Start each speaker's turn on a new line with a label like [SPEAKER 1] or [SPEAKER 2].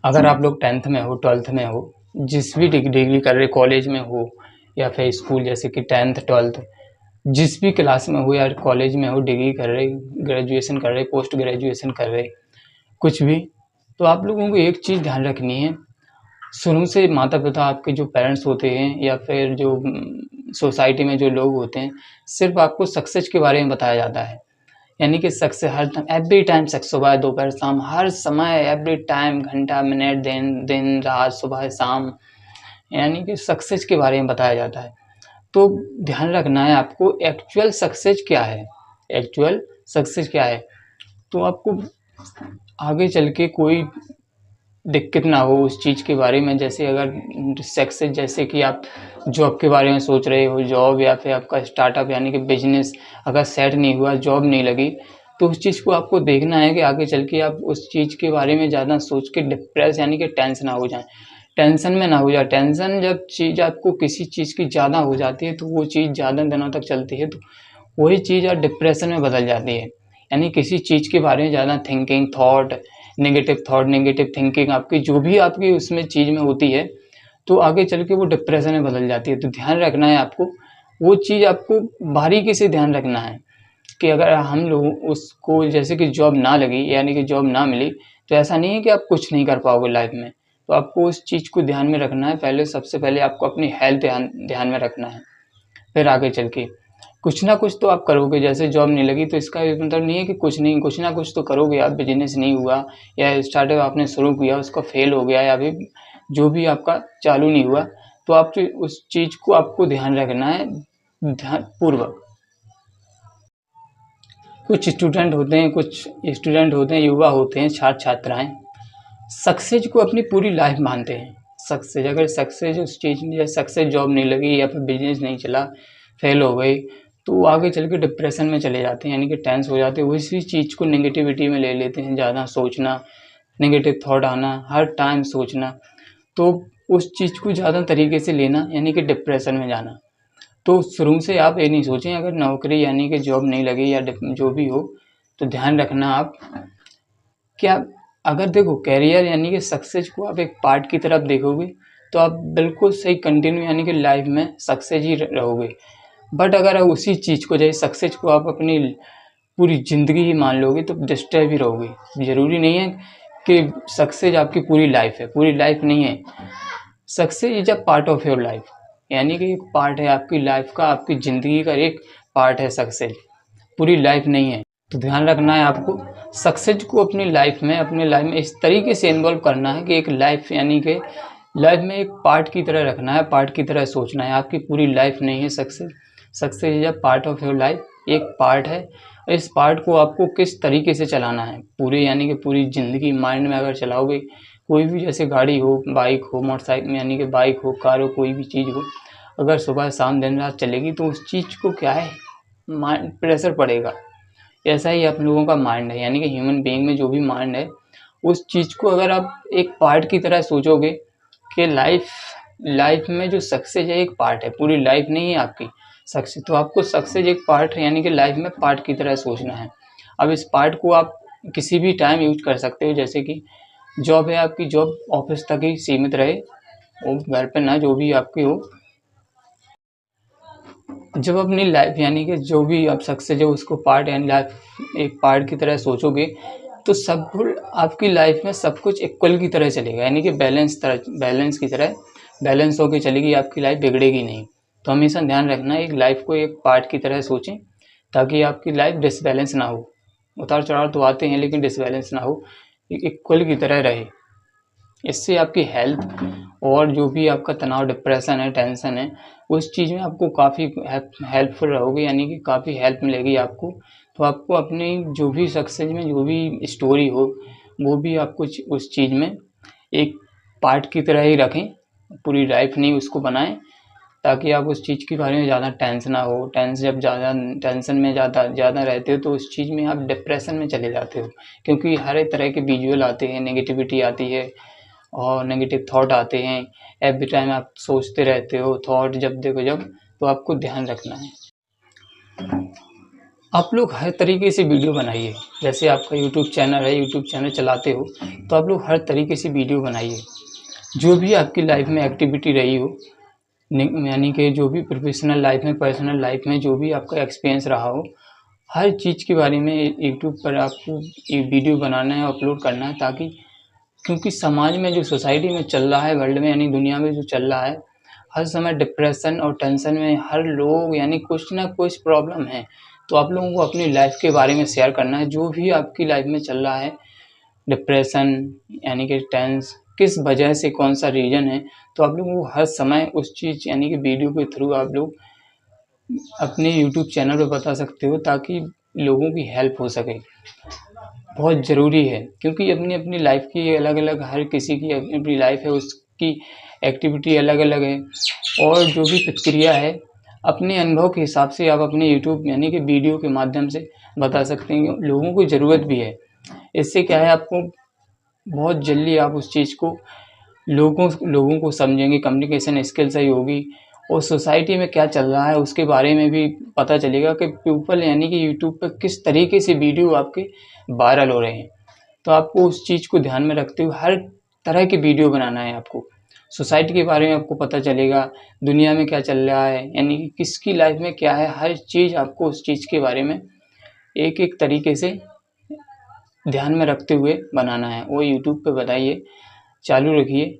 [SPEAKER 1] अगर आप लोग 10th में हो, 12th में हो, जिस भी डिग्री कर रहे, कॉलेज में हो या फिर स्कूल, जैसे कि 10th 12th, जिस भी क्लास में हो या कॉलेज में हो, डिग्री कर रहे, ग्रेजुएशन कर रहे, पोस्ट ग्रेजुएशन कर रहे, कुछ भी, तो आप लोगों को एक चीज़ ध्यान रखनी है। शुरू से माता पिता, आपके जो पेरेंट्स होते हैं या फिर जो सोसाइटी में जो लोग होते हैं, सिर्फ आपको सक्सेस के बारे में बताया जाता है। यानी कि सक्सेस हर टाइम, एवरी टाइम सक्सेस, सुबह दोपहर शाम, हर समय, एवरी टाइम, घंटा मिनट दिन दिन रात सुबह शाम, यानी कि सक्सेस के बारे में बताया जाता है। तो ध्यान रखना है आपको एक्चुअल सक्सेस क्या है, एक्चुअल सक्सेस क्या है। तो आपको आगे चल के कोई दिक्कत ना हो उस चीज़ के बारे में। जैसे अगर सक्सेस, जैसे कि आप जॉब के बारे में सोच रहे हो, जॉब या फिर आपका स्टार्टअप यानी कि बिजनेस अगर सेट नहीं हुआ, जॉब नहीं लगी, तो उस चीज़ को आपको देखना है कि आगे चल के आप उस चीज़ के बारे में ज़्यादा सोच के डिप्रेस यानी कि टेंशन ना हो जाए, टेंशन में ना हो जाए। टेंशन जब चीज़ आपको किसी चीज़ की ज़्यादा हो जाती है, तो वो चीज़ ज़्यादा दिनों तक चलती है, तो वही चीज़ डिप्रेशन में बदल जाती है। यानी किसी चीज़ के बारे में ज़्यादा थिंकिंग, थॉट, नेगेटिव थिंकिंग आपकी जो भी आपकी उसमें चीज़ में होती है, तो आगे चल के वो डिप्रेशन में बदल जाती है। तो ध्यान रखना है आपको, वो चीज़ आपको बारीकी से ध्यान रखना है कि अगर हम लोग उसको, जैसे कि जॉब ना लगी यानी कि जॉब ना मिली, तो ऐसा नहीं है कि आप कुछ नहीं कर पाओगे लाइफ में। तो आपको उस चीज़ को ध्यान में रखना है। पहले, सबसे पहले आपको अपनी हेल्थ ध्यान में रखना है। फिर आगे चल के कुछ ना कुछ तो आप करोगे। जैसे जॉब नहीं लगी तो इसका ये मतलब नहीं है कि कुछ नहीं, कुछ ना कुछ तो करोगे आप। बिजनेस नहीं हुआ या स्टार्टअप आपने शुरू किया, उसका फेल हो गया, या अभी जो भी आपका चालू नहीं हुआ, तो आप उस चीज़ को आपको ध्यान रखना है ध्यानपूर्वक। कुछ स्टूडेंट होते हैं, युवा होते हैं, छात्र छात्राएं सक्सेस को अपनी पूरी लाइफ मानते हैं। सक्सेस, अगर सक्सेस उस चीज़ में, जैसे सक्सेस जॉब नहीं लगी या फिर बिजनेस नहीं चला, फेल हो गई, तो वो आगे चल के डिप्रेशन में चले जाते हैं, यानी कि टेंस हो जाते हैं। उसी चीज़ को नेगेटिविटी में ले लेते हैं, ज़्यादा सोचना, नेगेटिव थॉट आना, हर टाइम सोचना, तो उस चीज़ को ज़्यादा तरीके से लेना, यानी कि डिप्रेशन में जाना। तो शुरू से आप ये नहीं सोचें, अगर नौकरी यानी कि जॉब नहीं लगी या जो भी हो, तो ध्यान रखना आप क्या, अगर देखो कैरियर यानी कि सक्सेस को आप एक पार्ट की तरफ देखोगे, तो आप बिल्कुल सही कंटिन्यू यानी कि लाइफ में सक्सेस ही रहोगे। बट अगर आप उसी चीज़ को, जैसे सक्सेस को आप अपनी पूरी ज़िंदगी ही मान लोगे, तो डिस्टर्ब ही रहोगे। ज़रूरी नहीं है कि सक्सेस आपकी पूरी लाइफ है, पूरी लाइफ नहीं है। Success is a part of your life, यानी कि एक पार्ट है आपकी लाइफ का, आपकी ज़िंदगी का एक पार्ट है सक्सेस, पूरी लाइफ नहीं है। तो ध्यान रखना है आपको, सक्सेस को अपनी लाइफ में इस तरीके से इन्वॉल्व करना है कि एक लाइफ यानी कि लाइफ में एक पार्ट की तरह रखना है, पार्ट की तरह सोचना है। आपकी पूरी लाइफ नहीं है success, success is a part of your life, एक पार्ट है। और इस पार्ट को आपको किस तरीके से चलाना है, पूरी यानी कि पूरी ज़िंदगी माइंड में अगर चलाओगे, कोई भी, जैसे गाड़ी हो, बाइक हो, मोटरसाइकिल यानी कि बाइक हो, कार हो, कोई भी चीज़ हो, अगर सुबह शाम दिन रात चलेगी, तो उस चीज़ को क्या है, माइंड प्रेशर पड़ेगा। ऐसा ही आप लोगों का माइंड है, यानी कि ह्यूमन बीइंग में जो भी माइंड है, उस चीज़ को अगर आप एक पार्ट की तरह सोचोगे कि लाइफ में जो सक्सेस है एक पार्ट है, पूरी लाइफ नहीं है आपकी सक्सेस, तो आपको सक्सेस एक पार्ट है, यानी कि लाइफ में पार्ट की तरह सोचना है। अब इस पार्ट को आप किसी भी टाइम यूज कर सकते हो। जैसे कि जॉब है आपकी, जॉब ऑफिस तक ही सीमित रहे, वो घर पे ना, जो भी आपकी हो। जब अपनी लाइफ यानी कि जो भी आप सक्सेस है उसको पार्ट यानी लाइफ एक पार्ट की तरह सोचोगे, तो सब कुछ आपकी लाइफ में सब कुछ इक्वल की तरह चलेगा, यानी कि बैलेंस की तरह बैलेंस होकर चलेगी, आपकी लाइफ बिगड़ेगी नहीं। तो हमेशा ध्यान रखना, एक लाइफ को एक पार्ट की तरह सोचें, ताकि आपकी लाइफ डिसबैलेंस ना हो। उतार चढ़ाव तो आते हैं, लेकिन डिसबैलेंस ना हो, एक इक्वल की तरह रहे। इससे आपकी हेल्थ और जो भी आपका तनाव, डिप्रेशन है, टेंशन है, उस चीज़ में आपको काफ़ी हेल्पफुल रहोगे, यानी कि काफ़ी हेल्प मिलेगी आपको। तो आपको अपनी जो भी सक्सेस में जो भी स्टोरी हो, वो भी आपको उस चीज़ में एक पार्ट की तरह ही रखें, पूरी लाइफ नहीं उसको बनाएं, ताकि आप उस चीज़ के बारे में ज़्यादा टेंस ना हो। जब ज़्यादा टेंशन में ज़्यादा रहते हो, तो उस चीज़ में आप डिप्रेशन में चले जाते हो, क्योंकि हर एक तरह के विजुअल आते हैं, नेगेटिविटी आती है और नेगेटिव थॉट आते हैं। एवरी टाइम आप सोचते रहते हो, थॉट जब देखो जब, तो आपको ध्यान रखना है। आप लोग हर तरीके से वीडियो बनाइए। जैसे आपका यूट्यूब चैनल है, यूट्यूब चैनल चलाते हो तो आप लोग हर तरीके से वीडियो बनाइए। जो भी आपकी लाइफ में एक्टिविटी रही हो, यानी कि जो भी प्रोफेशनल लाइफ में, पर्सनल लाइफ में जो भी आपका एक्सपीरियंस रहा हो, हर चीज़ के बारे में यूट्यूब पर आपको ये वीडियो बनाना है, अपलोड करना है, ताकि क्योंकि समाज में जो सोसाइटी में चल रहा है, वर्ल्ड में यानी दुनिया में जो चल रहा है, हर समय डिप्रेशन और टेंशन में हर लोग, यानी कुछ ना कुछ प्रॉब्लम है। तो आप लोगों को अपनी लाइफ के बारे में शेयर करना है, जो भी आपकी लाइफ में चल रहा है, डिप्रेशन यानी कि टेंस किस वजह से, कौन सा रीज़न है, तो आप लोगों को हर समय उस चीज़ यानी कि वीडियो के थ्रू आप लोग अपने यूट्यूब चैनल पे बता सकते हो, ताकि लोगों की हेल्प हो सके। बहुत ज़रूरी है, क्योंकि अपनी अपनी लाइफ की अलग-अलग, हर किसी की अपनी अपनी लाइफ है, उसकी एक्टिविटी अलग-अलग है, और जो भी प्रतिक्रिया है, अपने अनुभव के हिसाब से आप अपने यूट्यूब यानी कि वीडियो के माध्यम से बता सकते हैं। लोगों को ज़रूरत भी है। इससे क्या है, आपको बहुत जल्दी आप उस चीज़ को लोगों को समझेंगे, कम्युनिकेशन स्किल सही होगी, और सोसाइटी में क्या चल रहा है उसके बारे में भी पता चलेगा कि पीपल यानी कि यूट्यूब पे किस तरीके से वीडियो आपके वायरल हो रहे हैं। तो आपको उस चीज़ को ध्यान में रखते हुए हर तरह की वीडियो बनाना है आपको। सोसाइटी के बारे में आपको पता चलेगा, दुनिया में क्या चल रहा है, यानी कि किसकी लाइफ में क्या है, हर चीज़ आपको उस चीज़ के बारे में एक-एक तरीके से ध्यान में रखते हुए बनाना है। वो यूट्यूब पे बताइए, चालू रखिए।